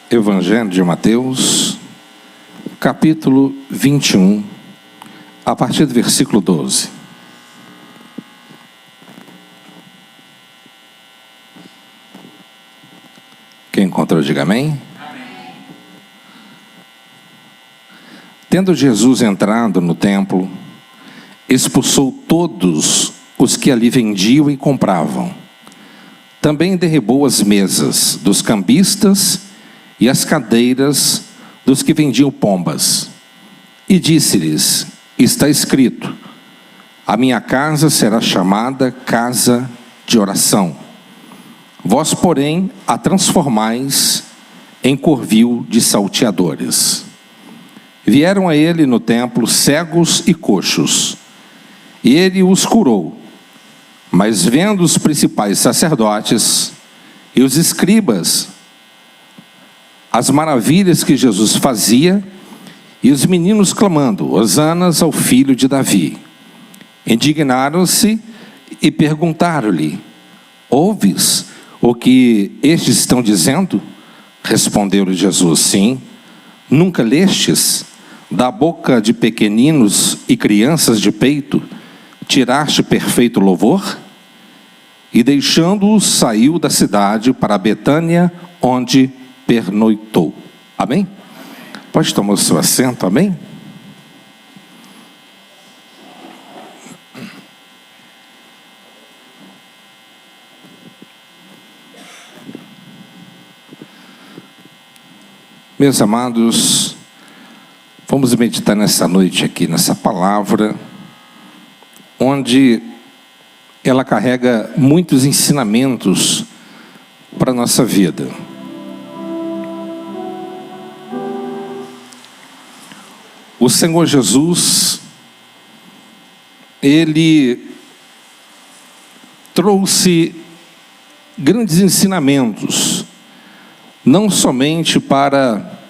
Evangelho de Mateus, capítulo 21, a partir do versículo 12. Quem encontrou, diga amém. Amém. Tendo Jesus entrado no templo, expulsou todos os que ali vendiam e compravam. Também derrubou as mesas dos cambistas e as cadeiras dos que vendiam pombas. E disse-lhes: está escrito, a minha casa será chamada casa de oração. Vós, porém, a transformais em covil de salteadores. Vieram a ele no templo cegos e coxos, e ele os curou. Mas vendo os principais sacerdotes e os escribas as maravilhas que Jesus fazia, e os meninos clamando, hosanas ao filho de Davi, indignaram-se e perguntaram-lhe: ouves o que estes estão dizendo? Respondeu-lhe Jesus: sim. Nunca lestes? Da boca de pequeninos e crianças de peito tiraste perfeito louvor? E deixando-os, saiu da cidade para Betânia, onde pernoitou. Amém? Pode tomar o seu assento, amém? Meus amados, vamos meditar nessa noite aqui, nessa palavra, onde ela carrega muitos ensinamentos para a nossa vida. O Senhor Jesus, Ele trouxe grandes ensinamentos, não somente para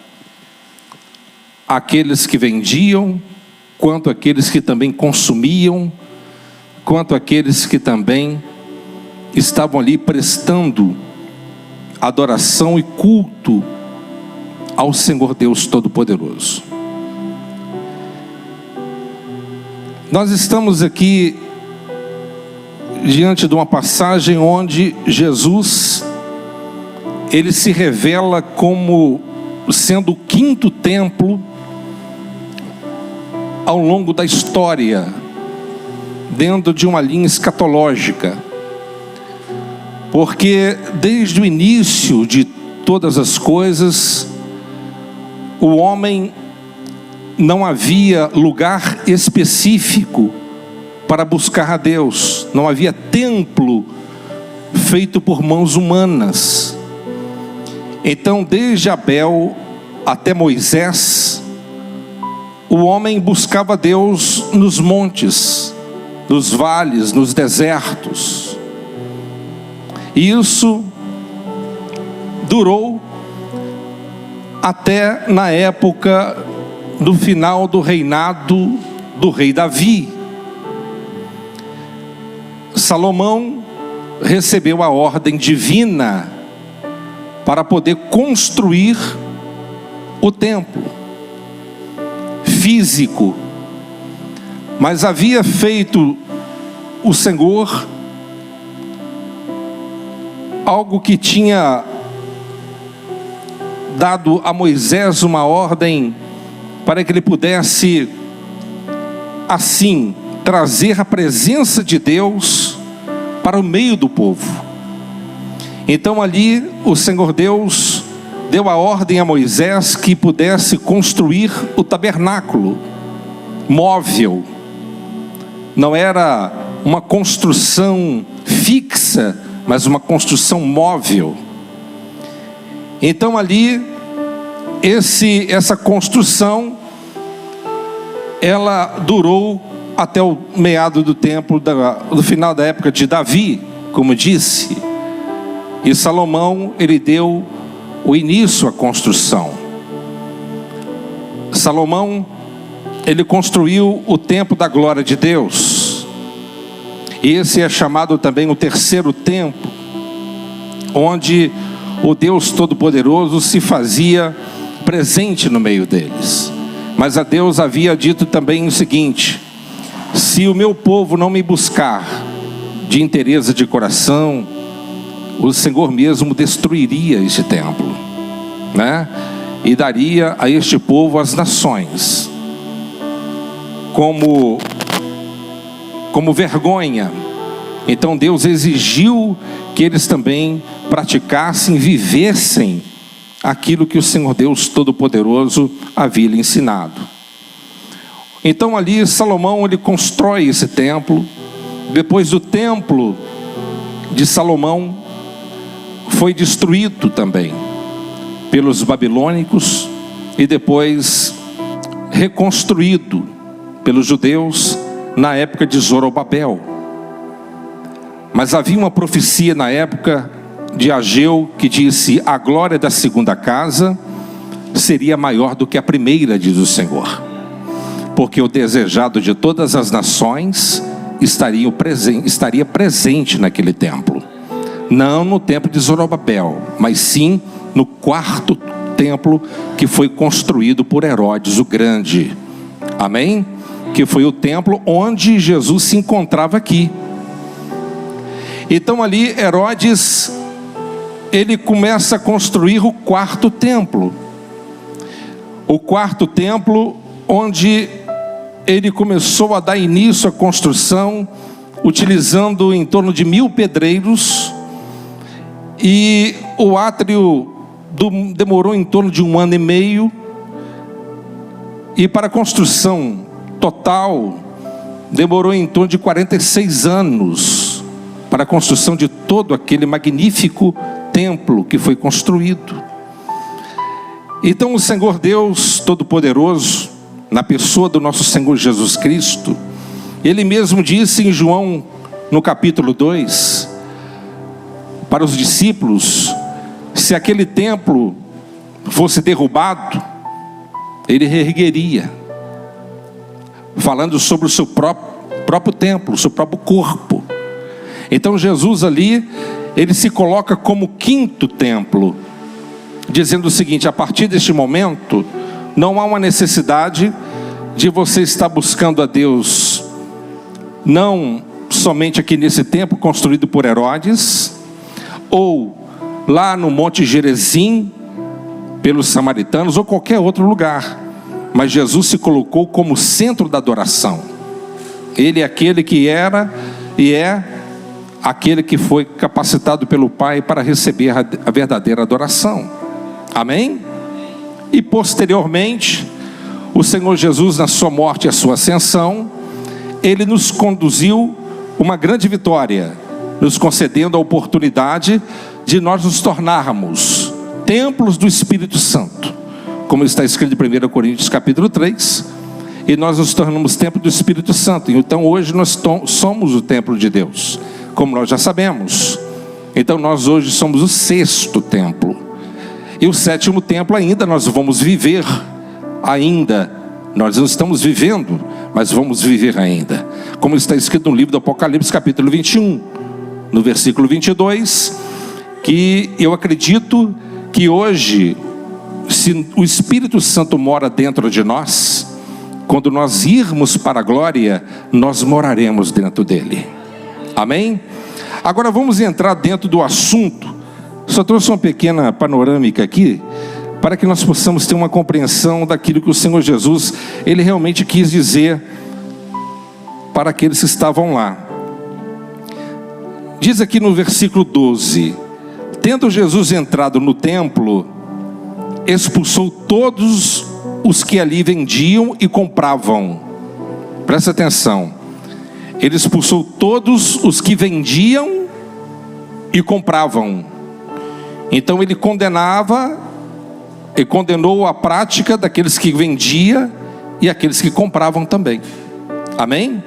aqueles que vendiam, quanto aqueles que também consumiam, quanto aqueles que também estavam ali prestando adoração e culto ao Senhor Deus Todo-Poderoso. Nós estamos aqui diante de uma passagem onde Jesus, ele se revela como sendo o quinto templo ao longo da história, dentro de uma linha escatológica, porque desde o início de todas as coisas, o homem não havia lugar específico para buscar a Deus, não havia templo feito por mãos humanas. Então, desde Abel até Moisés, o homem buscava Deus nos montes, nos vales, nos desertos. E isso durou até na época do final do reinado do rei Davi. Salomão recebeu a ordem divina para poder construir o templo físico, mas havia feito o Senhor algo que tinha dado a Moisés uma ordem para que ele pudesse assim trazer a presença de Deus para o meio do povo. Então ali o Senhor Deus deu a ordem a Moisés que pudesse construir o tabernáculo móvel. Não era uma construção fixa, mas uma construção móvel. Então ali, essa construção, ela durou até o meado do templo, do final da época de Davi, como disse. E Salomão, ele deu o início à construção. Salomão, ele construiu o templo da glória de Deus. Esse é chamado também o terceiro templo, onde o Deus Todo-Poderoso se fazia presente no meio deles. Mas a Deus havia dito também o seguinte: se o meu povo não me buscar de inteireza de coração, o Senhor mesmo destruiria este templo, né? E daria a este povo as nações como vergonha. Então Deus exigiu que eles também praticassem, vivessem aquilo que o Senhor Deus Todo-Poderoso havia lhe ensinado. Então ali Salomão, ele constrói esse templo. Depois do templo de Salomão foi destruído também pelos babilônicos e depois reconstruído pelos judeus na época de Zorobabel. Mas havia uma profecia na época de Ageu que disse: a glória da segunda casa seria maior do que a primeira, diz o Senhor, porque o desejado de todas as nações estaria presente naquele templo. Não no templo de Zorobabel, mas sim no quarto templo que foi construído por Herodes o Grande. Amém? Que foi o templo onde Jesus se encontrava aqui. Então ali Herodes, ele começa a construir o quarto templo. O quarto templo onde ele começou a dar início à construção, utilizando em torno de 1000 pedreiros. E o átrio demorou em torno de 1 ano e meio. E para a construção total, demorou em torno de 46 anos. Para a construção de todo aquele magnífico templo que foi construído. Então o Senhor Deus Todo-Poderoso, na pessoa do nosso Senhor Jesus Cristo, Ele mesmo disse em João, no capítulo 2, para os discípulos: se aquele templo fosse derrubado, Ele reergueria, falando sobre o seu próprio templo, o seu próprio corpo. Então Jesus ali, ele se coloca como quinto templo, dizendo o seguinte: a partir deste momento, não há uma necessidade de você estar buscando a Deus, não somente aqui nesse templo construído por Herodes, ou lá no Monte Gerizim, pelos samaritanos, ou qualquer outro lugar. Mas Jesus se colocou como centro da adoração. Ele é aquele que era e é aquele que foi capacitado pelo Pai para receber a verdadeira adoração. Amém? E posteriormente, o Senhor Jesus, na sua morte e a sua ascensão, Ele nos conduziu uma grande vitória, nos concedendo a oportunidade de nós nos tornarmos templos do Espírito Santo, como está escrito em 1 Coríntios capítulo 3, e nós nos tornamos templo do Espírito Santo. Então hoje nós somos o templo de Deus, como nós já sabemos. Então nós hoje somos o 6º templo. E o 7º templo ainda nós vamos viver ainda. Nós não estamos vivendo, mas vamos viver ainda. Como está escrito no livro do Apocalipse capítulo 21, no versículo 22, que eu acredito que hoje, se o Espírito Santo mora dentro de nós, quando nós irmos para a glória, nós moraremos dentro dele. Amém? Agora vamos entrar dentro do assunto. Só trouxe uma pequena panorâmica aqui, para que nós possamos ter uma compreensão daquilo que o Senhor Jesus, Ele realmente quis dizer para aqueles que estavam lá. Diz aqui no versículo 12: tendo Jesus entrado no templo, expulsou todos os que ali vendiam e compravam. Presta atenção. Ele expulsou todos os que vendiam e compravam. Então ele condenava e condenou a prática daqueles que vendiam e aqueles que compravam também. Amém?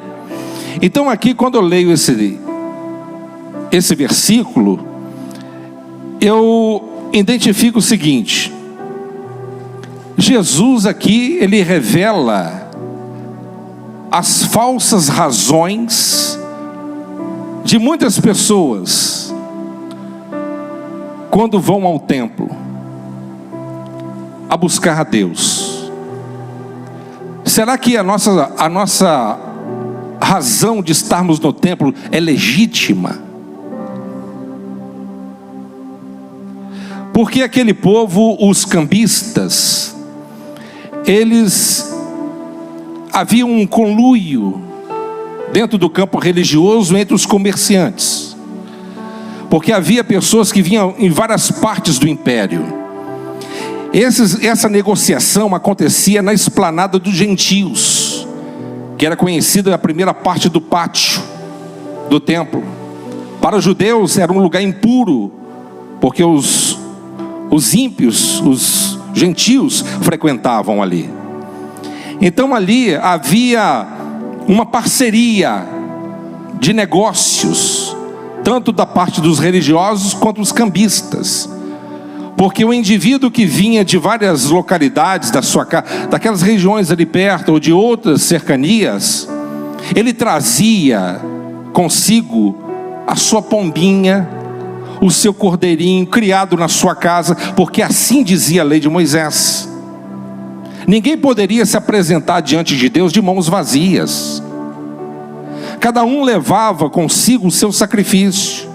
Então aqui, quando eu leio esse versículo, eu identifico o seguinte: Jesus aqui, ele revela as falsas razões de muitas pessoas quando vão ao templo a buscar a Deus, será que a nossa razão de estarmos no templo é legítima? Porque aquele povo, os cambistas, eles haviam um conluio dentro do campo religioso entre os comerciantes, porque havia pessoas que vinham em várias partes do império. Essa negociação acontecia na esplanada dos gentios, que era conhecida a primeira parte do pátio do templo. Para os judeus era um lugar impuro, porque os ímpios, os gentios frequentavam ali. Então ali havia uma parceria de negócios, tanto da parte dos religiosos quanto dos cambistas, porque o indivíduo que vinha de várias localidades daquelas regiões ali perto ou de outras cercanias, ele trazia consigo a sua pombinha, o seu cordeirinho criado na sua casa, porque assim dizia a lei de Moisés. Ninguém poderia se apresentar diante de Deus de mãos vazias. Cada um levava consigo o seu sacrifício,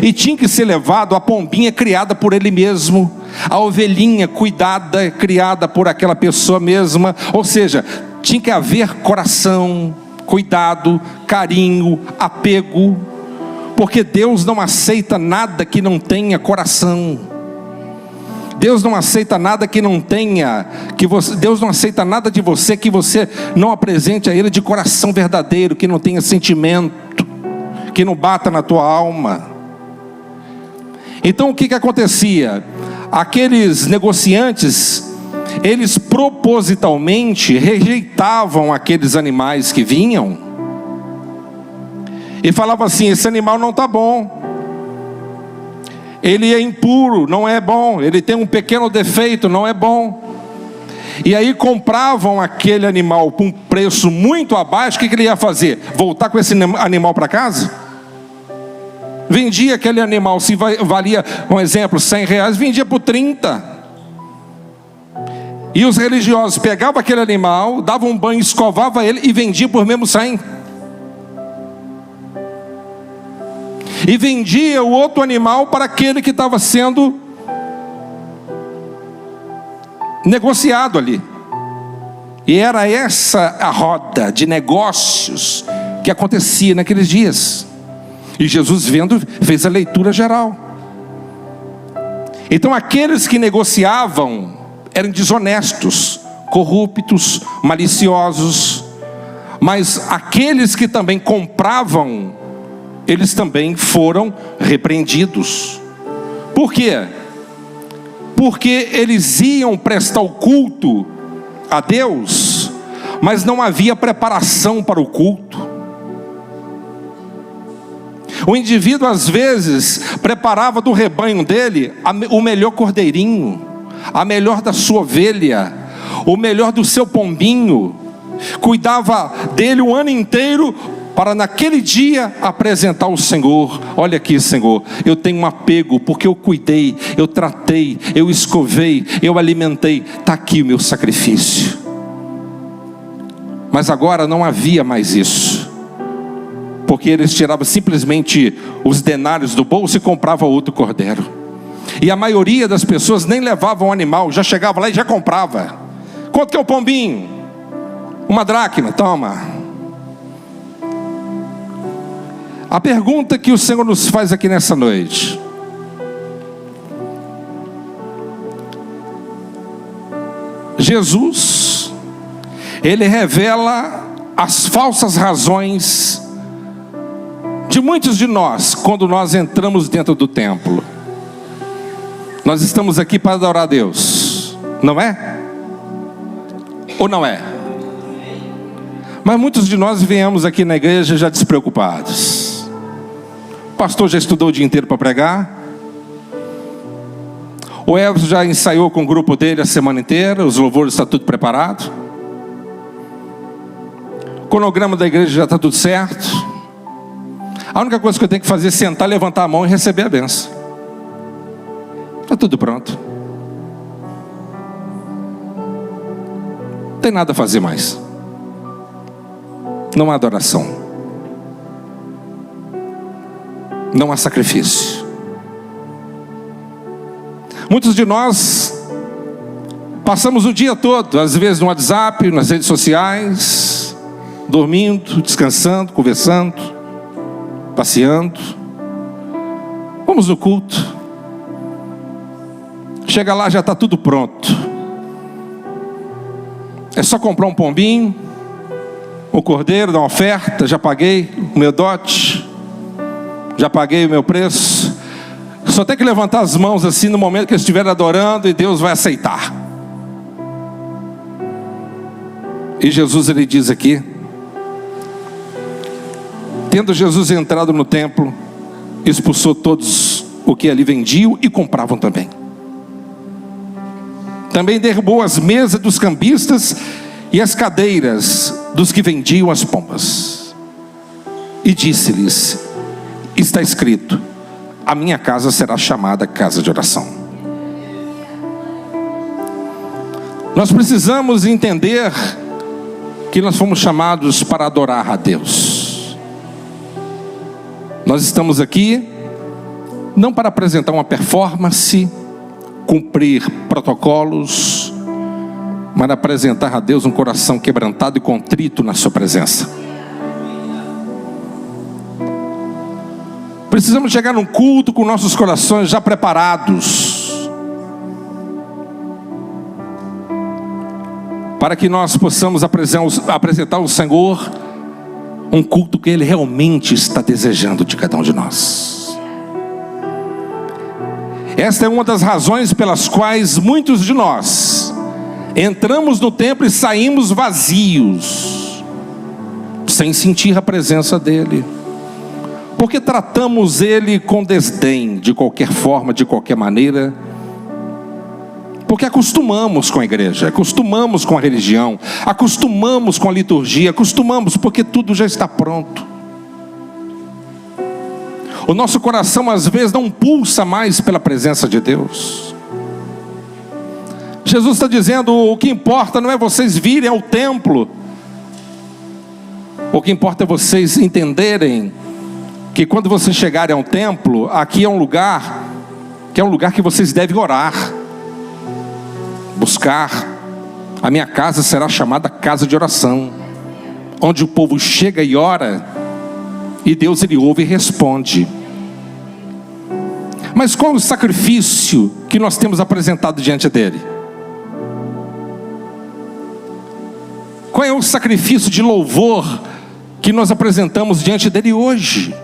e tinha que ser levado a pombinha criada por ele mesmo, a ovelhinha cuidada, criada por aquela pessoa mesma. Ou seja, tinha que haver coração, cuidado, carinho, apego, porque Deus não aceita nada que não tenha coração. Deus não aceita nada que não tenha, Deus não aceita nada de você que você não apresente a Ele de coração verdadeiro, que não tenha sentimento, que não bata na tua alma. Então o que acontecia? Aqueles negociantes, eles propositalmente rejeitavam aqueles animais que vinham, e falavam assim: esse animal não está bom, ele é impuro, não é bom, ele tem um pequeno defeito, não é bom. E aí compravam aquele animal por um preço muito abaixo. O que ele ia fazer? Voltar com esse animal para casa? Vendia aquele animal, se valia, um exemplo, R$100, vendia por 30. E os religiosos pegavam aquele animal, davam um banho, escovavam ele e vendia por mesmo 100. E vendia o outro animal para aquele que estava sendo negociado ali. E era essa a roda de negócios que acontecia naqueles dias. E Jesus, vendo, fez a leitura geral. Então aqueles que negociavam eram desonestos, corruptos, maliciosos. Mas aqueles que também compravam, eles também foram repreendidos. Por quê? Porque eles iam prestar o culto a Deus, mas não havia preparação para o culto. O indivíduo às vezes preparava do rebanho dele o melhor cordeirinho, a melhor da sua ovelha, o melhor do seu pombinho, cuidava dele o ano inteiro, para naquele dia apresentar ao Senhor: olha aqui, Senhor, eu tenho um apego, porque eu cuidei, eu tratei, eu escovei, eu alimentei, está aqui o meu sacrifício. Mas agora não havia mais isso, porque eles tiravam simplesmente os denários do bolso e compravam outro cordeiro. E a maioria das pessoas nem levavam o animal, já chegava lá e já comprava. Quanto que é o pombinho? Uma dracma, toma. A pergunta que o Senhor nos faz aqui nessa noite: Jesus, Ele revela as falsas razões de muitos de nós quando nós entramos dentro do templo. Nós estamos aqui para adorar a Deus, não é? Ou não é? Mas muitos de nós viemos aqui na igreja já despreocupados. O pastor já estudou o dia inteiro para pregar. O Everson já ensaiou com o grupo dele a semana inteira. Os louvores estão tudo preparado. O cronograma da igreja já está tudo certo. A única coisa que eu tenho que fazer é sentar, levantar a mão e receber a bênção. Está tudo pronto. Não tem nada a fazer mais. Não há adoração. Não há sacrifício. Muitos de nós passamos o dia todo, às vezes no WhatsApp, nas redes sociais, dormindo, descansando, conversando, passeando. Vamos no culto. Chega lá, já está tudo pronto. É só comprar um pombinho, o cordeiro, dar uma oferta. Já paguei o meu dote, já paguei o meu preço. Só tem que levantar as mãos assim no momento que eu estiver adorando, e Deus vai aceitar. E Jesus, ele diz aqui: tendo Jesus entrado no templo, expulsou todos o que ali vendiam e compravam também. Também derrubou as mesas dos cambistas e as cadeiras dos que vendiam as pombas. E disse-lhes: está escrito, a minha casa será chamada casa de oração. Nós precisamos entender que nós fomos chamados para adorar a Deus. Nós estamos aqui não para apresentar uma performance, cumprir protocolos, mas apresentar a Deus um coração quebrantado e contrito na sua presença. Precisamos chegar num culto com nossos corações já preparados, para que nós possamos apresentar ao Senhor um culto que Ele realmente está desejando de cada um de nós. Esta é uma das razões pelas quais muitos de nós entramos no templo e saímos vazios, sem sentir a presença dEle, porque tratamos Ele com desdém, de qualquer forma, de qualquer maneira, porque acostumamos com a igreja, acostumamos com a religião, acostumamos com a liturgia, acostumamos porque tudo já está pronto. O nosso coração às vezes não pulsa mais pela presença de Deus. Jesus está dizendo: o que importa não é vocês virem ao templo, o que importa é vocês entenderem que quando vocês chegarem ao templo, aqui é um lugar que vocês devem orar, buscar. A minha casa será chamada casa de oração, onde o povo chega e ora, e Deus, ele ouve e responde. Mas qual é o sacrifício que nós temos apresentado diante dele? Qual é o sacrifício de louvor que nós apresentamos diante dele hoje?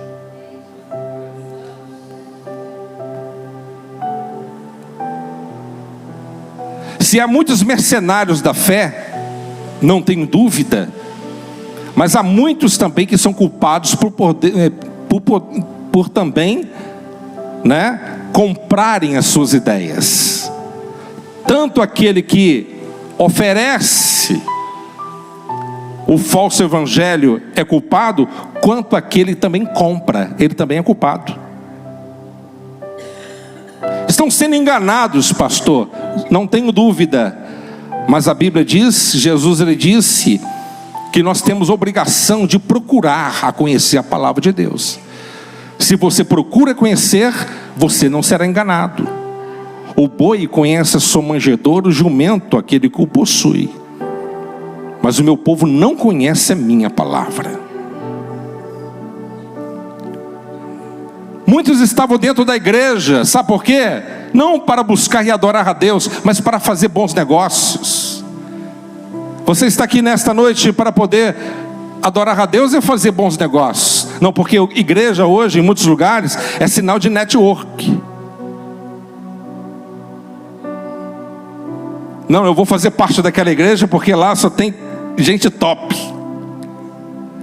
Se há muitos mercenários da fé, não tenho dúvida, mas há muitos também que são culpados por também, comprarem as suas ideias. Tanto aquele que oferece o falso evangelho é culpado, quanto aquele que também compra, ele também é culpado. Estão sendo enganados, pastor, não tenho dúvida, mas a Bíblia diz, Jesus, ele disse que nós temos obrigação de procurar a conhecer a palavra de Deus. Se você procura conhecer, você não será enganado. O boi conhece a sua manjedoura, o jumento aquele que o possui, mas o meu povo não conhece a minha palavra. Muitos estavam dentro da igreja, sabe por quê? Não para buscar e adorar a Deus, mas para fazer bons negócios. Você está aqui nesta noite para poder adorar a Deus e fazer bons negócios. Não, porque igreja hoje, em muitos lugares, é sinal de network. Não, eu vou fazer parte daquela igreja porque lá só tem gente top,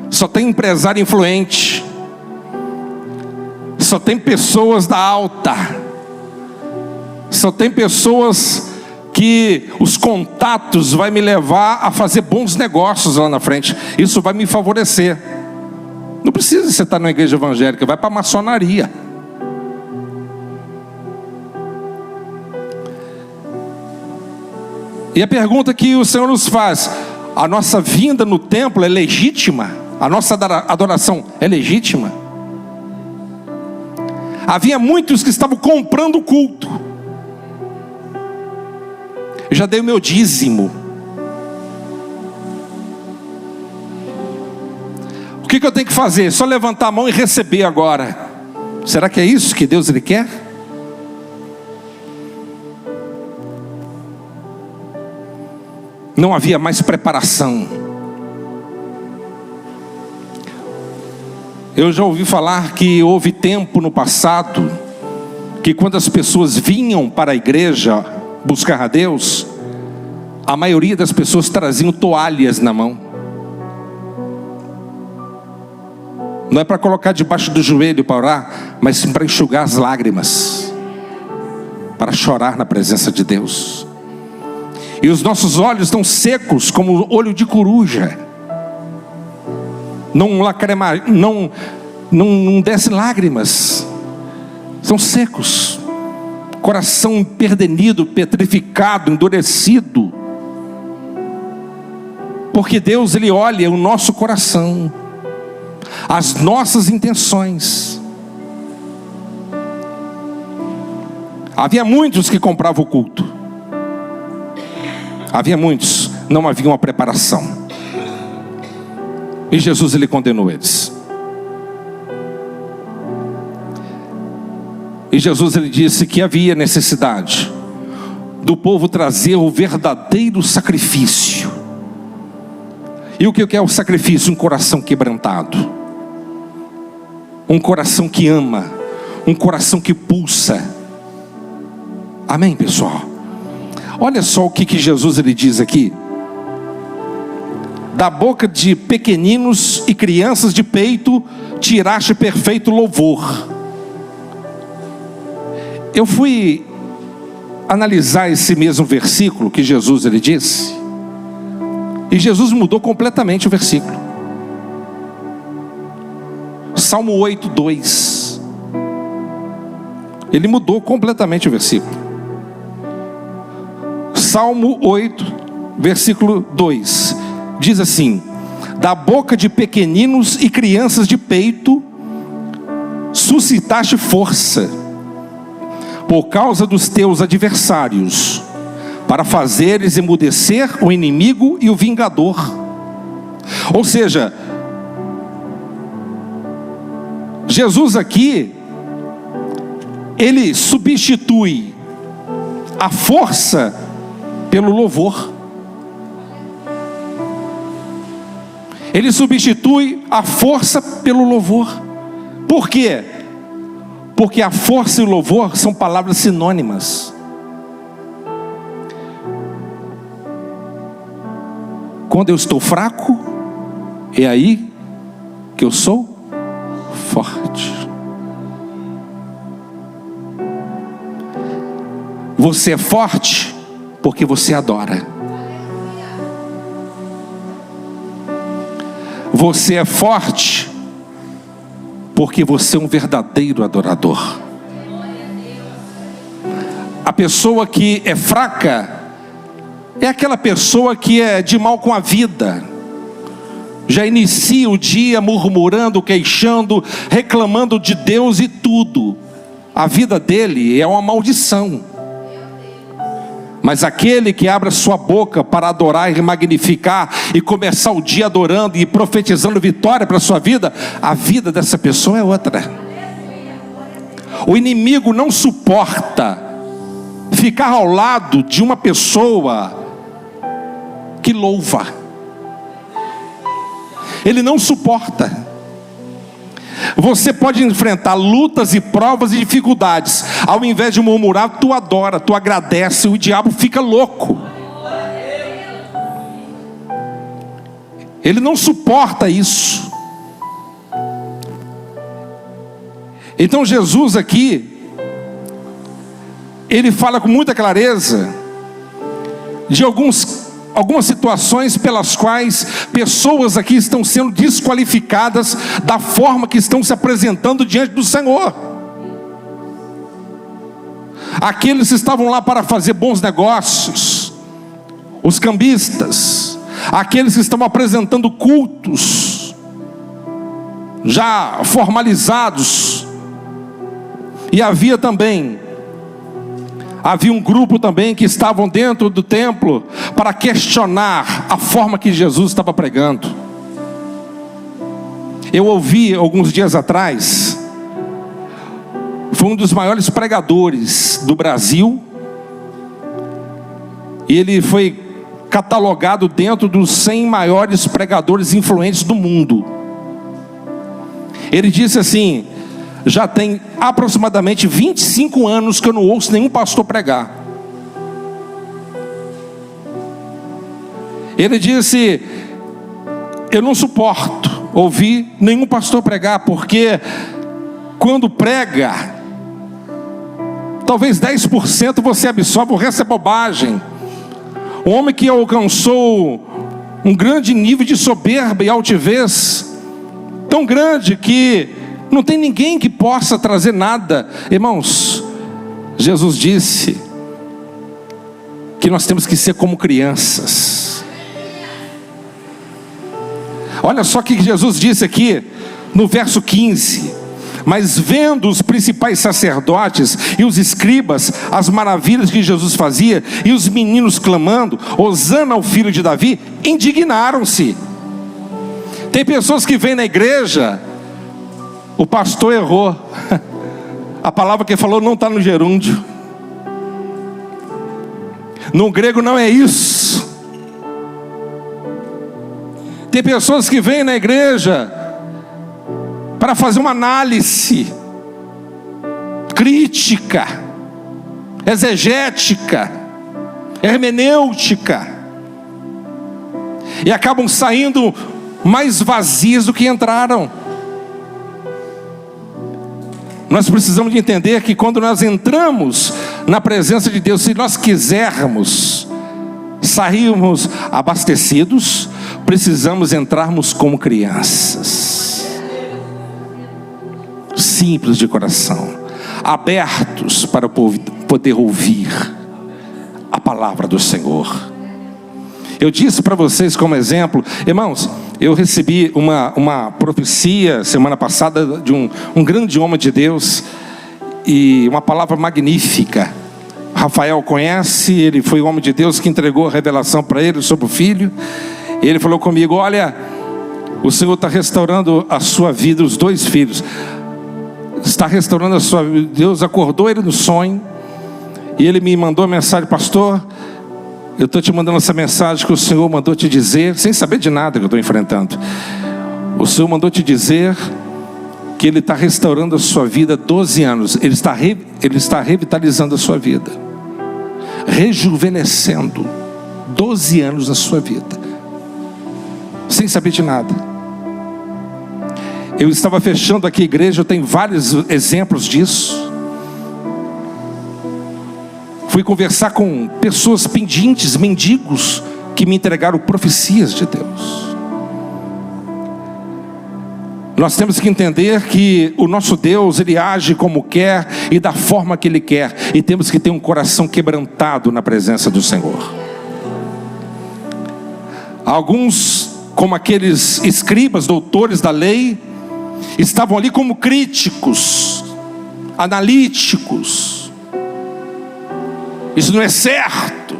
só tem empresário influente, só tem pessoas da alta, só tem pessoas que os contatos vai me levar a fazer bons negócios lá na frente. Isso vai me favorecer. Não precisa você estar numa igreja evangélica, vai para a maçonaria. E a pergunta que o Senhor nos faz: a nossa vinda no templo é legítima? A nossa adoração é legítima? Havia muitos que estavam comprando o culto. Eu já dei o meu dízimo. O que eu tenho que fazer? Só levantar a mão e receber agora. Será que é isso que Deus Ele quer? Não havia mais preparação. Eu já ouvi falar que houve tempo no passado que quando as pessoas vinham para a igreja buscar a Deus, a maioria das pessoas traziam toalhas na mão. Não é para colocar debaixo do joelho para orar, mas sim para enxugar as lágrimas, para chorar na presença de Deus. E os nossos olhos estão secos como olho de coruja. Não desce lágrimas. São secos. Coração empedernido, petrificado, endurecido. Porque Deus, Ele olha o nosso coração, as nossas intenções. Havia muitos que compravam o culto. Havia muitos, não havia uma preparação. E Jesus, Ele condenou eles. E Jesus, Ele disse que havia necessidade do povo trazer o verdadeiro sacrifício. E o que é o sacrifício? Um coração quebrantado, um coração que ama, um coração que pulsa. Amém, pessoal? Olha só o que Jesus Ele diz aqui: da boca de pequeninos e crianças de peito tiraste perfeito louvor. Eu fui analisar esse mesmo versículo que Jesus Ele disse, e Jesus mudou completamente o versículo. Salmo 8:2. Ele mudou completamente o versículo. Salmo 8, versículo 2, diz assim: da boca de pequeninos e crianças de peito suscitaste força, por causa dos teus adversários, para fazeres emudecer o inimigo e o vingador. Ou seja, Jesus aqui, Ele substitui a força pelo louvor. Ele substitui a força pelo louvor. Por quê? Porque a força e o louvor são palavras sinônimas. Quando eu estou fraco, é aí que eu sou forte. Você é forte porque você adora. Você é forte porque você é um verdadeiro adorador. A pessoa que é fraca é aquela pessoa que é de mal com a vida. Já inicia o dia murmurando, queixando, reclamando de Deus e tudo. A vida dele é uma maldição. Mas aquele que abre a sua boca para adorar e magnificar, e começar o dia adorando e profetizando vitória para a sua vida, a vida dessa pessoa é outra. O inimigo não suporta ficar ao lado de uma pessoa que louva. Ele não suporta. Você pode enfrentar lutas e provas e dificuldades. Ao invés de murmurar, tu adora, tu agradece. O diabo fica louco. Ele não suporta isso. Então Jesus aqui, Ele fala com muita clareza de algumas situações pelas quais pessoas aqui estão sendo desqualificadas da forma que estão se apresentando diante do Senhor. Aqueles que estavam lá para fazer bons negócios, os cambistas, aqueles que estavam apresentando cultos já formalizados. E havia um grupo também que estavam dentro do templo para questionar a forma que Jesus estava pregando. Eu ouvi alguns dias atrás, foi um dos maiores pregadores do Brasil, e ele foi catalogado dentro dos 100 maiores pregadores influentes do mundo. Ele disse assim: já tem aproximadamente 25 anos que eu não ouço nenhum pastor pregar. Ele disse: eu não suporto ouvir nenhum pastor pregar, porque quando prega, talvez 10% você absorve, o resto é bobagem. Um homem que alcançou um grande nível de soberba e altivez, tão grande que não tem ninguém que possa trazer nada. Irmãos, Jesus disse que nós temos que ser como crianças. Olha só o que Jesus disse aqui no verso 15: mas vendo os principais sacerdotes e os escribas as maravilhas que Jesus fazia, e os meninos clamando: Hosana ao filho de Davi, indignaram-se. Tem pessoas que vêm na igreja, o pastor errou, a palavra que ele falou não está no gerúndio, no grego não é isso. Tem pessoas que vêm na igreja para fazer uma análise crítica, exegética, hermenêutica, e acabam saindo mais vazias do que entraram. Nós precisamos de entender que quando nós entramos na presença de Deus, se nós quisermos sairmos abastecidos, precisamos entrarmos como crianças, simples de coração, abertos para poder ouvir a palavra do Senhor. Eu disse para vocês como exemplo, irmãos, eu recebi uma profecia semana passada de um grande homem de Deus, e uma palavra magnífica. Rafael conhece, ele foi o homem de Deus que entregou a revelação para ele sobre o filho. Ele falou comigo: olha, o Senhor está restaurando a sua vida, os 2 filhos, está restaurando a sua vida. Deus acordou ele no sonho, e ele me mandou a mensagem: pastor, eu estou te mandando essa mensagem que o Senhor mandou te dizer, sem saber de nada que eu estou enfrentando. O Senhor mandou te dizer que Ele está restaurando a sua vida há 12 anos. Ele está revitalizando a sua vida, rejuvenescendo 12 anos na sua vida, sem saber de nada. Eu estava fechando aqui a igreja, eu tenho vários exemplos disso. Fui conversar com pessoas pedintes, mendigos, que me entregaram profecias de Deus. Nós temos que entender que o nosso Deus, Ele age como quer e da forma que Ele quer, e temos que ter um coração quebrantado na presença do Senhor. Alguns, como aqueles escribas, doutores da lei, estavam ali como críticos, analíticos. Isso não é certo,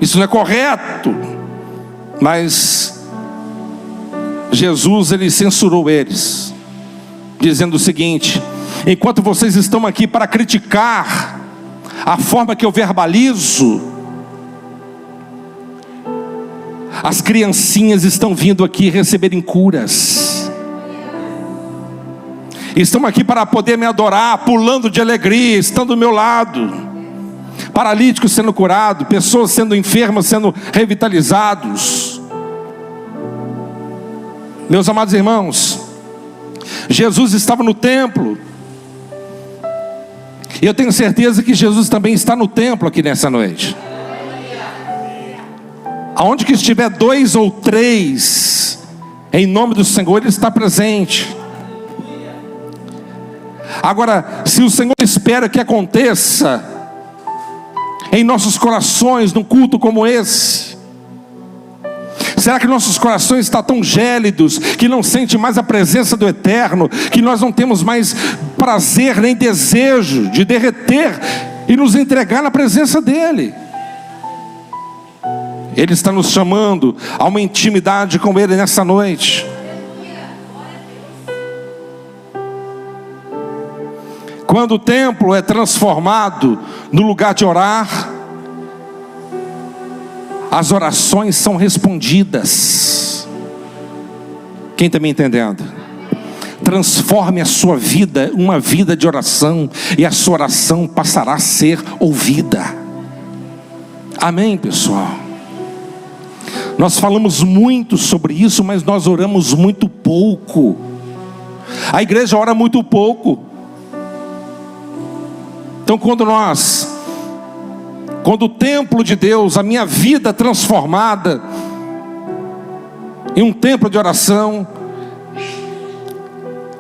isso não é correto. Mas Jesus, Ele censurou eles, dizendo o seguinte: enquanto vocês estão aqui para criticar a forma que eu verbalizo, as criancinhas estão vindo aqui receberem curas, estão aqui para poder me adorar, pulando de alegria, estando do meu lado. Paralíticos sendo curados, pessoas sendo enfermas, sendo revitalizados. Meus amados irmãos, Jesus estava no templo, e eu tenho certeza que Jesus também está no templo aqui nessa noite. Aonde que estiver 2 ou 3 em nome do Senhor, Ele está presente. Agora, se o Senhor espera que aconteça em nossos corações, num culto como esse, Será que nossos corações estão tão gélidos que não sentem mais a presença do Eterno, que nós não temos mais prazer nem desejo de derreter e nos entregar na presença dEle? Ele está nos chamando a uma intimidade com Ele nessa noite. Quando o templo é transformado no lugar de orar, as orações são respondidas. Quem está me entendendo? Transforme a sua vida, uma vida de oração, e a sua oração passará a ser ouvida. Amém, pessoal? Nós falamos muito sobre isso, mas nós oramos muito pouco. A igreja ora muito pouco. Então quando o templo de Deus, a minha vida transformada em um templo de oração,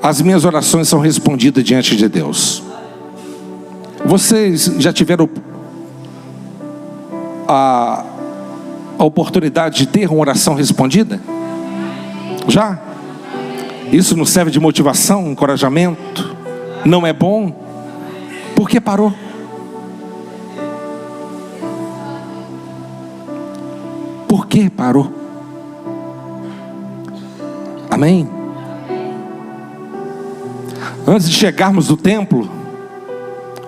as minhas orações são respondidas diante de Deus. Vocês já tiveram a oportunidade de ter uma oração respondida? Já? Isso não serve de motivação, encorajamento? Não é bom? Por que parou? Por que parou? Amém? Antes de chegarmos no templo,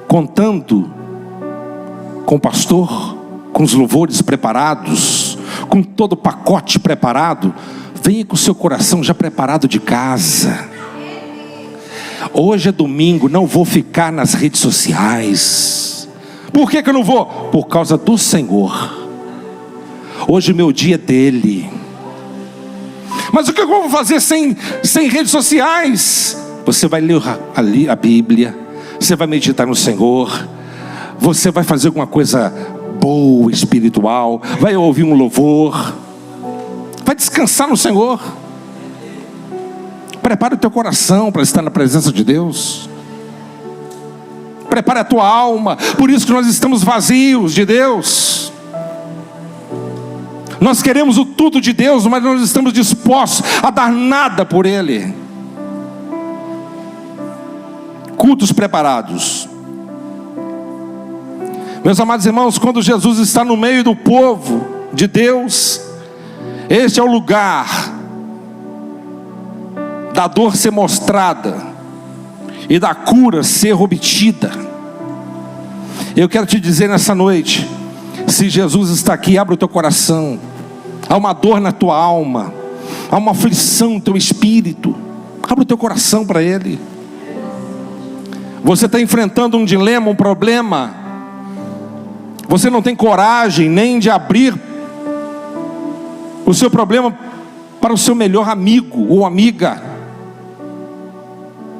contando com o pastor, com os louvores preparados, com todo o pacote preparado, venha com o seu coração já preparado de casa. Hoje é domingo, não vou ficar nas redes sociais. Por que eu não vou? Por causa do Senhor. Hoje meu dia é dele. Mas o que eu vou fazer sem redes sociais? Você vai ler ali a Bíblia, você vai meditar no Senhor, você vai fazer alguma coisa boa, espiritual, vai ouvir um louvor, vai descansar no Senhor. Prepare o teu coração para estar na presença de Deus. Prepare a tua alma. Por isso que nós estamos vazios de Deus. Nós queremos o tudo de Deus, mas não estamos dispostos a dar nada por Ele. Cultos preparados. Meus amados irmãos, quando Jesus está no meio do povo de Deus, este é o lugar da dor ser mostrada e da cura ser obtida. Eu quero te dizer nessa noite, se Jesus está aqui, abre o teu coração. Há uma dor na tua alma, há uma aflição no teu espírito, abre o teu coração para Ele. Você está enfrentando um dilema, um problema, você não tem coragem nem de abrir o seu problema para o seu melhor amigo ou amiga,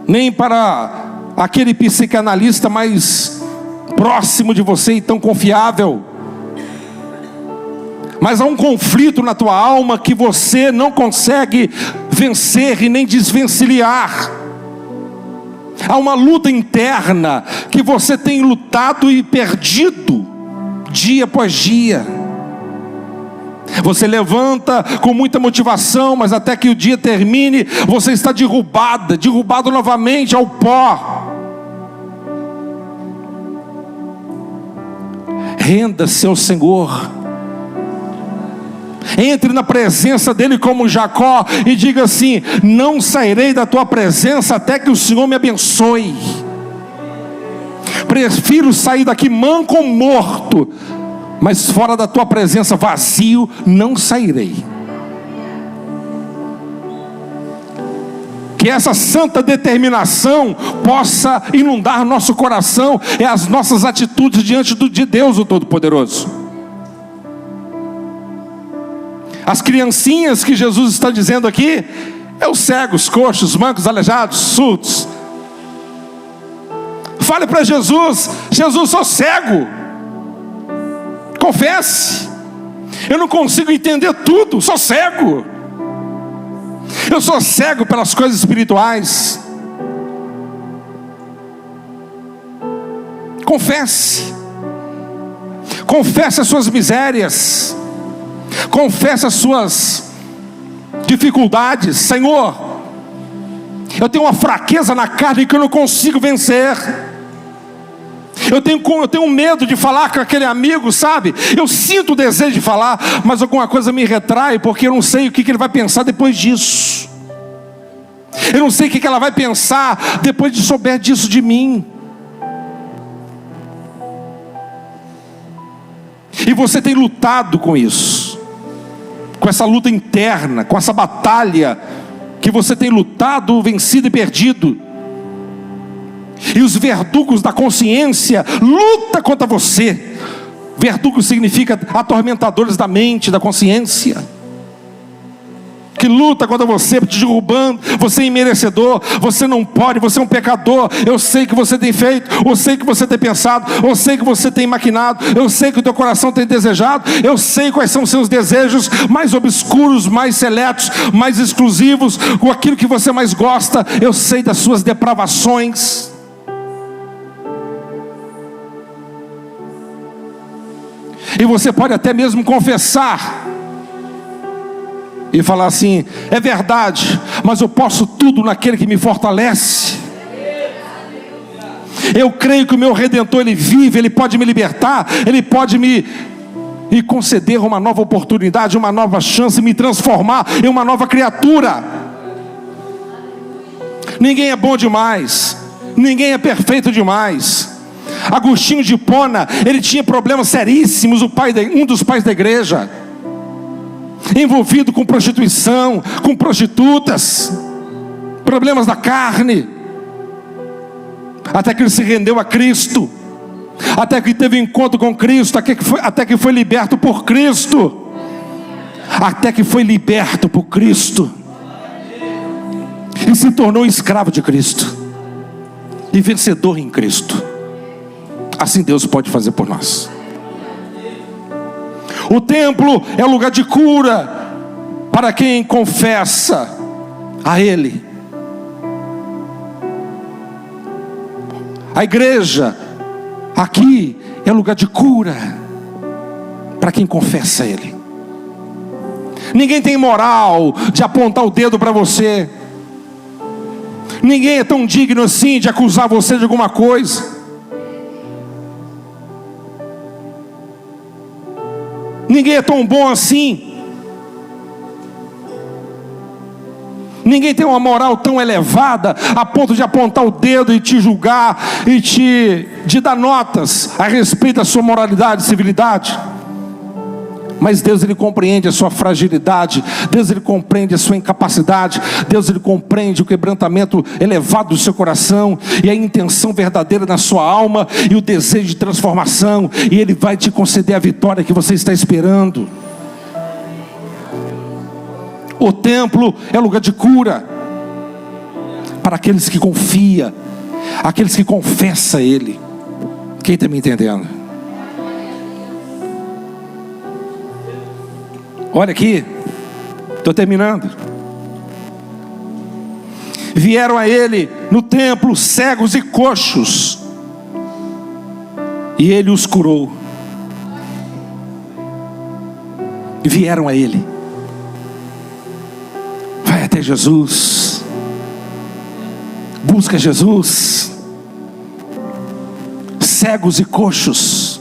nem para aquele psicanalista mais próximo de você e tão confiável. Mas há um conflito na tua alma que você não consegue vencer e nem desvencilhar. Há uma luta interna que você tem lutado e perdido dia após dia. Você levanta com muita motivação, mas até que o dia termine, você está derrubado novamente ao pó. Renda-se ao Senhor. Entre na presença dEle como Jacó e diga assim: não sairei da tua presença até que o Senhor me abençoe. Prefiro sair daqui manco ou morto, mas fora da tua presença vazio não sairei. Que essa santa determinação possa inundar nosso coração e as nossas atitudes diante de Deus o Todo-Poderoso. As criancinhas que Jesus está dizendo aqui é os cegos, coxos, mancos, aleijados, surdos. Fale para Jesus: Jesus, sou cego. Confesse. Eu não consigo entender tudo, sou cego. Eu sou cego pelas coisas espirituais. Confesse. Confesse as suas misérias. Confesse as suas dificuldades. Senhor, eu tenho uma fraqueza na carne que eu não consigo vencer. Eu tenho medo de falar com aquele amigo, sabe? Eu sinto o desejo de falar, mas alguma coisa me retrai, porque eu não sei o que ele vai pensar depois disso. Eu não sei o que ela vai pensar depois de souber disso de mim. E você tem lutado com isso, com essa luta interna, com essa batalha que você tem lutado, vencido e perdido. E os verdugos da consciência lutam contra você. Verdugo significa atormentadores da mente, da consciência, que luta contra você, te derrubando. Você é imerecedor, você não pode, você é um pecador. Eu sei que você tem feito, eu sei que você tem pensado, eu sei que você tem maquinado, eu sei que o teu coração tem desejado, eu sei quais são os seus desejos mais obscuros, mais seletos, mais exclusivos, com aquilo que você mais gosta. Eu sei das suas depravações. E você pode até mesmo confessar e falar assim: é verdade, mas eu posso tudo naquele que me fortalece. Eu creio que o meu Redentor, Ele vive, Ele pode me libertar, Ele pode me conceder uma nova oportunidade, uma nova chance, me transformar em uma nova criatura. Ninguém é bom demais, ninguém é perfeito demais. Agostinho de Hipona, ele tinha problemas seríssimos, um dos pais da igreja, envolvido com prostituição, com prostitutas, problemas da carne, até que ele se rendeu a Cristo, até que teve um encontro com Cristo, até que foi liberto por Cristo, e se tornou escravo de Cristo, e vencedor em Cristo. Assim Deus pode fazer por nós. O templo é um lugar de cura para quem confessa a Ele. A igreja aqui é lugar de cura para quem confessa a Ele. Ninguém tem moral de apontar o dedo para você. Ninguém é tão digno assim de acusar você de alguma coisa. Ninguém é tão bom assim. Ninguém tem uma moral tão elevada a ponto de apontar o dedo e te julgar e te dar notas a respeito da sua moralidade e civilidade. Mas Deus, Ele compreende a sua fragilidade. Deus, Ele compreende a sua incapacidade. Deus, Ele compreende o quebrantamento elevado do seu coração e a intenção verdadeira na sua alma e o desejo de transformação. E Ele vai te conceder a vitória que você está esperando. O templo é lugar de cura para aqueles que confiam, aqueles que confessam a Ele. Quem está me entendendo? Olha aqui, estou terminando. Vieram a Ele no templo cegos e coxos, e Ele os curou. Vieram a Ele. Vai até Jesus, busca Jesus. Cegos e coxos,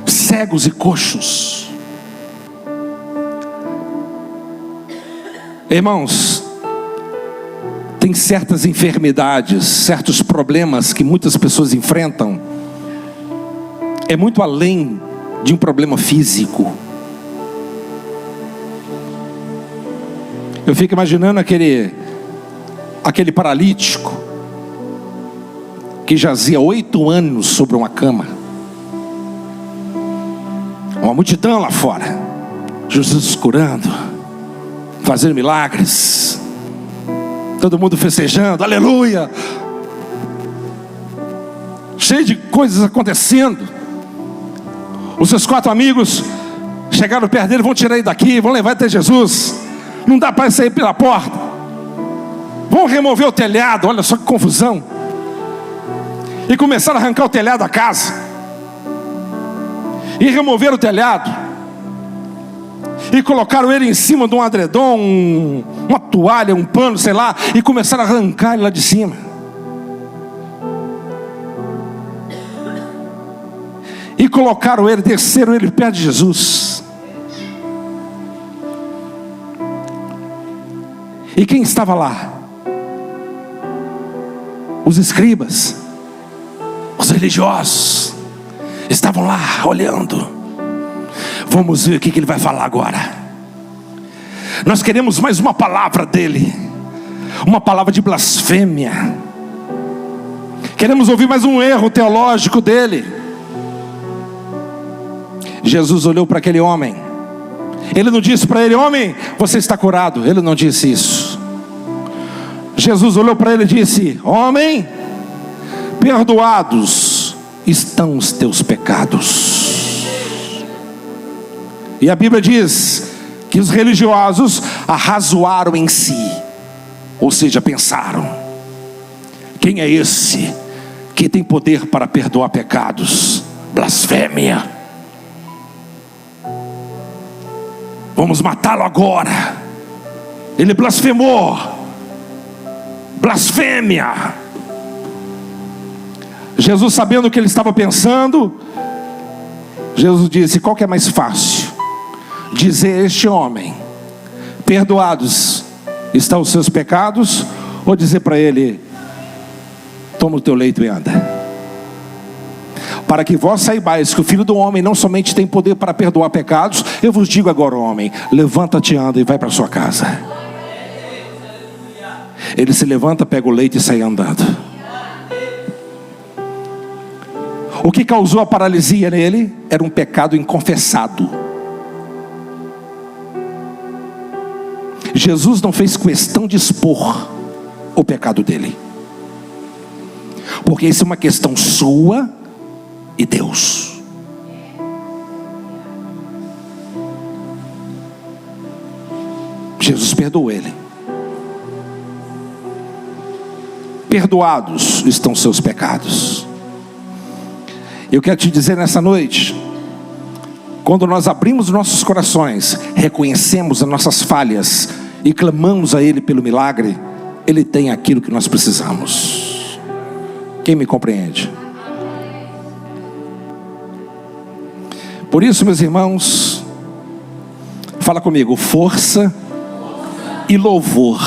cegos e coxos. Irmãos, tem certas enfermidades, certos problemas que muitas pessoas enfrentam. É muito além de um problema físico. Eu fico imaginando aquele paralítico que jazia 8 anos sobre uma cama. Uma multidão lá fora, Jesus curando, fazendo milagres, todo mundo festejando, aleluia, cheio de coisas acontecendo. Os seus 4 amigos chegaram perto dele, vão tirar ele daqui, vão levar até Jesus, não dá para sair pela porta, vão remover o telhado, olha só que confusão, e começaram a arrancar o telhado da casa, e remover o telhado, e colocaram ele em cima de um edredom, uma toalha, um pano, sei lá, e começaram a arrancar ele lá de cima. E colocaram ele, desceram ele perto de Jesus. E quem estava lá? Os escribas, os religiosos, estavam lá olhando. Vamos ver o que ele vai falar agora. Nós queremos mais uma palavra dele, uma palavra de blasfêmia. Queremos ouvir mais um erro teológico dele. Jesus olhou para aquele homem. Ele não disse para ele: homem, você está curado. Ele não disse isso. Jesus olhou para ele e disse: homem, perdoados estão os teus pecados. E a Bíblia diz que os religiosos arrazoaram em si, ou seja, pensaram: quem é esse que tem poder para perdoar pecados? Blasfêmia. Vamos matá-lo agora. Ele blasfemou. Blasfêmia. Jesus, sabendo o que ele estava pensando, Jesus disse: qual que é mais fácil? Dizer a este homem: perdoados estão os seus pecados, ou dizer para ele: toma o teu leito e anda? Para que vós saibais que o Filho do Homem não somente tem poder para perdoar pecados, eu vos digo agora, homem, levanta-te, anda e vai para sua casa. Ele se levanta, pega o leito e sai andando. O que causou a paralisia nele era um pecado inconfessado. Jesus não fez questão de expor o pecado dele, porque isso é uma questão sua e Deus. Jesus perdoou ele. Perdoados estão seus pecados. Eu quero te dizer nessa noite, quando nós abrimos nossos corações, reconhecemos as nossas falhas e clamamos a Ele pelo milagre, Ele tem aquilo que nós precisamos. Quem me compreende? Por isso, meus irmãos, fala comigo: força e louvor.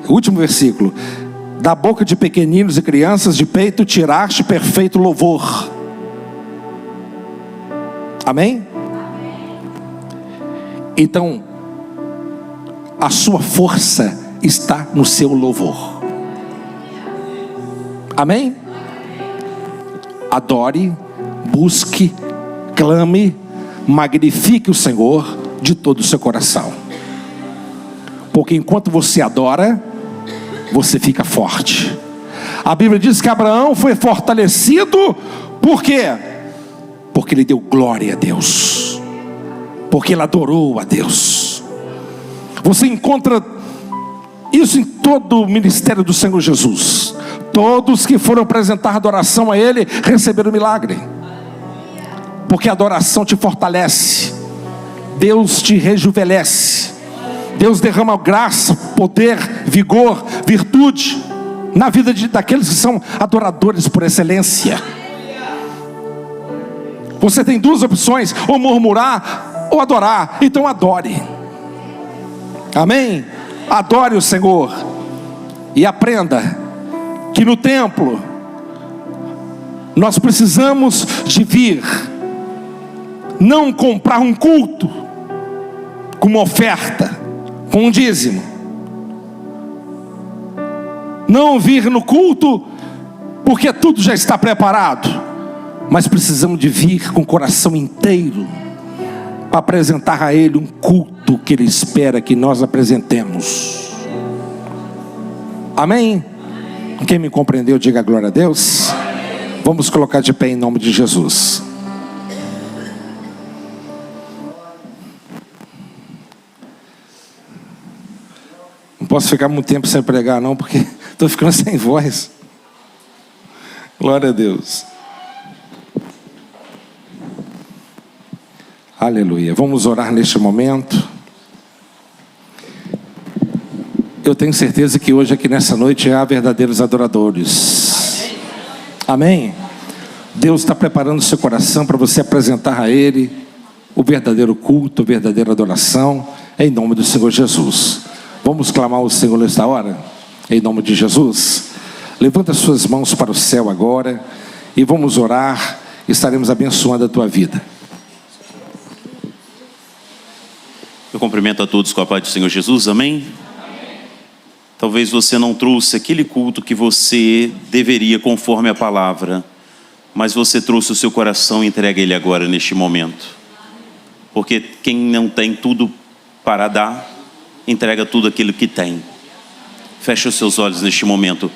O último versículo: da boca de pequeninos e crianças de peito tiraste perfeito louvor. Amém? Então, a sua força está no seu louvor. Amém? Adore, busque, clame, magnifique o Senhor de todo o seu coração. Porque enquanto você adora, você fica forte. A Bíblia diz que Abraão foi fortalecido. Por quê? Porque ele deu glória a Deus, porque ele adorou a Deus. Você encontra isso em todo o ministério do Senhor Jesus. Todos que foram apresentar adoração a Ele receberam milagre, porque a adoração te fortalece. Deus te rejuvenesce. Deus derrama graça, poder, vigor, virtude na vida daqueles que são adoradores por excelência. Você tem duas opções: ou murmurar ou adorar. Então adore. Amém? Adore o Senhor. E aprenda que no templo nós precisamos de vir, não comprar um culto com uma oferta, com um dízimo. Não vir no culto porque tudo já está preparado, mas precisamos de vir com o coração inteiro para apresentar a Ele um culto que Ele espera que nós apresentemos. Amém? Quem me compreendeu, diga glória a Deus. Vamos colocar de pé em nome de Jesus. Não posso ficar muito tempo sem pregar não, porque estou ficando sem voz. Glória a Deus. Aleluia. Vamos orar neste momento. Eu tenho certeza que hoje aqui nessa noite há verdadeiros adoradores. Amém? Deus está preparando o seu coração para você apresentar a Ele o verdadeiro culto, a verdadeira adoração, em nome do Senhor Jesus. Vamos clamar ao Senhor nesta hora? Em nome de Jesus. Levanta suas mãos para o céu agora e vamos orar. Estaremos abençoando a tua vida. Eu cumprimento a todos com a paz do Senhor Jesus, amém? Talvez você não trouxe aquele culto que você deveria conforme a palavra, mas você trouxe o seu coração e entrega ele agora neste momento. Porque quem não tem tudo para dar, entrega tudo aquilo que tem. Feche os seus olhos neste momento.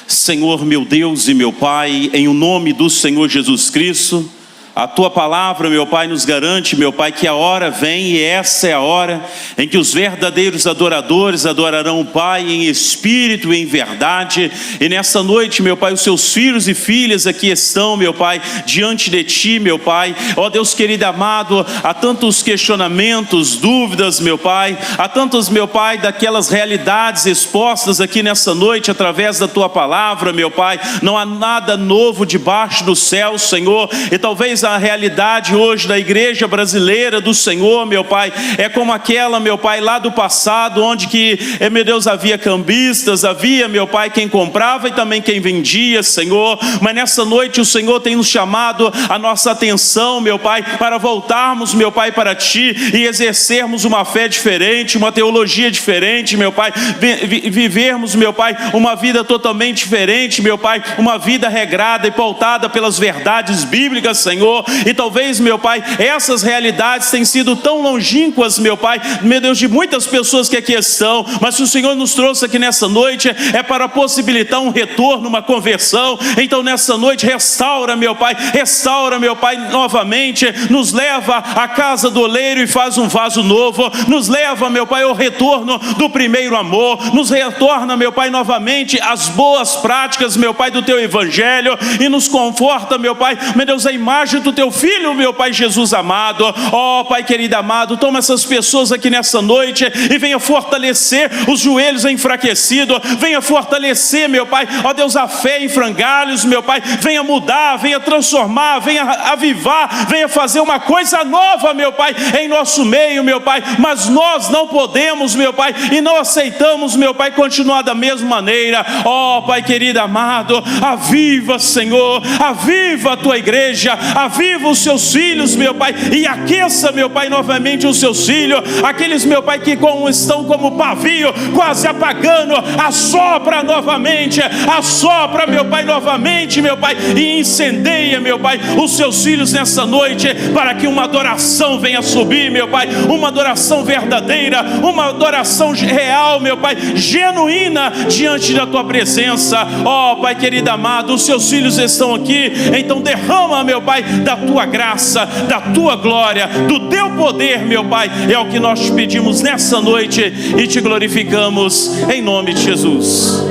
Senhor, meu Deus e meu Pai, em o nome do Senhor Jesus Cristo, a Tua palavra, meu Pai, nos garante, meu Pai, que a hora vem e essa é a hora em que os verdadeiros adoradores adorarão o Pai em espírito e em verdade. E nessa noite, meu Pai, os Seus filhos e filhas aqui estão, meu Pai, diante de Ti, meu Pai. Ó Deus querido e amado, há tantos questionamentos, dúvidas, meu Pai. Há tantos, meu Pai, daquelas realidades expostas aqui nessa noite através da Tua palavra, meu Pai. Não há nada novo debaixo do céu, Senhor. E talvez a realidade hoje da igreja brasileira do Senhor, meu Pai, é como aquela, meu Pai, lá do passado, onde que, meu Deus, havia cambistas, havia, meu Pai, quem comprava e também quem vendia, Senhor. Mas nessa noite o Senhor tem nos chamado a nossa atenção, meu Pai, para voltarmos, meu Pai, para Ti e exercermos uma fé diferente, uma teologia diferente, meu Pai, vivermos, meu Pai, uma vida totalmente diferente, meu Pai, uma vida regrada e pautada pelas verdades bíblicas, Senhor. E talvez, meu Pai, essas realidades têm sido tão longínquas, meu Pai, meu Deus, de muitas pessoas que aqui estão, mas se o Senhor nos trouxe aqui nessa noite, é para possibilitar um retorno, uma conversão. Então nessa noite, restaura, meu Pai, novamente, nos leva à casa do oleiro e faz um vaso novo, nos leva, meu Pai, ao retorno do primeiro amor, nos retorna, meu Pai, novamente às boas práticas, meu Pai, do Teu Evangelho, e nos conforta, meu Pai, meu Deus, a imagem do Teu Filho, meu Pai Jesus amado. Ó Pai querido amado, toma essas pessoas aqui nessa noite e venha fortalecer os joelhos enfraquecidos, venha fortalecer, meu Pai, ó Deus, a fé em frangalhos, meu Pai, venha mudar, venha transformar, venha avivar, venha fazer uma coisa nova, meu Pai, em nosso meio, meu Pai. Mas nós não podemos, meu Pai, e não aceitamos, meu Pai, continuar da mesma maneira. Ó Pai querido amado, aviva, Senhor, aviva a Tua igreja, aviva os Seus filhos, meu Pai, e aqueça, meu Pai, novamente os Seus filhos, aqueles, meu Pai, que estão como pavio, quase apagando, assopra novamente, assopra, meu Pai, novamente, meu Pai, e incendeia, meu Pai, os Seus filhos nessa noite, para que uma adoração venha subir, meu Pai, uma adoração verdadeira, uma adoração real, meu Pai, genuína, diante da Tua presença. Ó Pai querido amado, os Seus filhos estão aqui, então derrama, meu Pai, da Tua graça, da Tua glória, do Teu poder, meu Pai. É o que nós te pedimos nessa noite e te glorificamos em nome de Jesus.